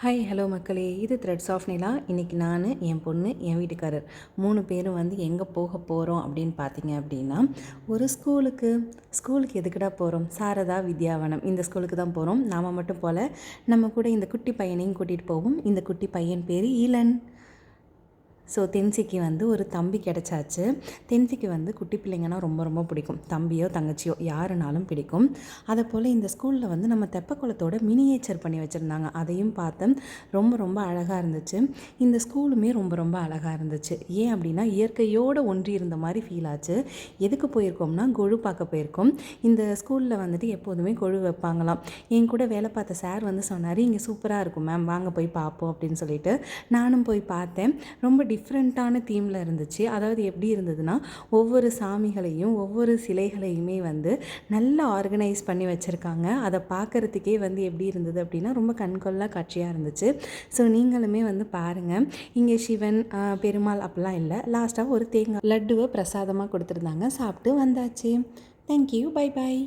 Hi hello மக்களே, இது threads of நிலா. இன்றைக்கி நான், என் பொண்ணு, என் வீட்டுக்காரர் 3 பேரும் எங்கே போக போகிறோம் அப்படின்னு பார்த்தீங்க அப்படின்னா, ஒரு ஸ்கூலுக்கு எதுக்குடா போகிறோம்? சாரதா வித்யாவனம் இந்த ஸ்கூலுக்கு தான் போகிறோம். நாம் மட்டும் போல் நம்ம கூட இந்த குட்டி பையனையும் கூட்டிகிட்டு போவோம். இந்த குட்டி பையன் பேர் ஈலன். ஸோ தென்சிக்கு ஒரு தம்பி கிடச்சாச்சு. தென்சிக்கு குட்டி பிள்ளைங்கன்னா ரொம்ப ரொம்ப பிடிக்கும். தம்பியோ தங்கச்சியோ யாருனாலும் பிடிக்கும். அதை போல் இந்த ஸ்கூலில் நம்ம தெப்பக்குளத்தோட மினியேச்சர் பண்ணி வச்சுருந்தாங்க. அதையும் பார்த்தேன். ரொம்ப ரொம்ப அழகாக இருந்துச்சு. இந்த ஸ்கூலுமே ரொம்ப ரொம்ப அழகாக இருந்துச்சு. ஏன் அப்படின்னா இயற்கையோடு ஒன்றி இருந்த மாதிரி ஃபீல் ஆச்சு. எதுக்கு போயிருக்கோம்னா கொழு பார்க்க போயிருக்கோம். இந்த ஸ்கூலில் எப்போதுமே கொழு வைப்பாங்களாம். என் கூட வேலை பார்த்த சார் சொன்னார், இங்கே சூப்பராக இருக்கும் மேம், வாங்க போய் பார்ப்போம் அப்படின்னு சொல்லிட்டு நானும் போய் பார்த்தேன். ரொம்ப டிஃப்ரெண்ட்டான தீமில் இருந்துச்சு. அதாவது எப்படி இருந்ததுன்னா, ஒவ்வொரு சாமிகளையும் ஒவ்வொரு சிலைகளையுமே நல்லா ஆர்கனைஸ் பண்ணி வச்சுருக்காங்க. அதை பார்க்குறதுக்கே எப்படி இருந்தது அப்படின்னா ரொம்ப கண்கொள்ளா காட்சியாக இருந்துச்சு. ஸோ நீங்களுமே பாருங்கள். இங்கே சிவன், பெருமாள் அப்படிலாம் இல்லை. லாஸ்ட்டாக ஒரு தேங்காய் லட்டுவை பிரசாதமாக கொடுத்துருந்தாங்க. சாப்பிட்டு வந்தாச்சு. Thank you, bye bye.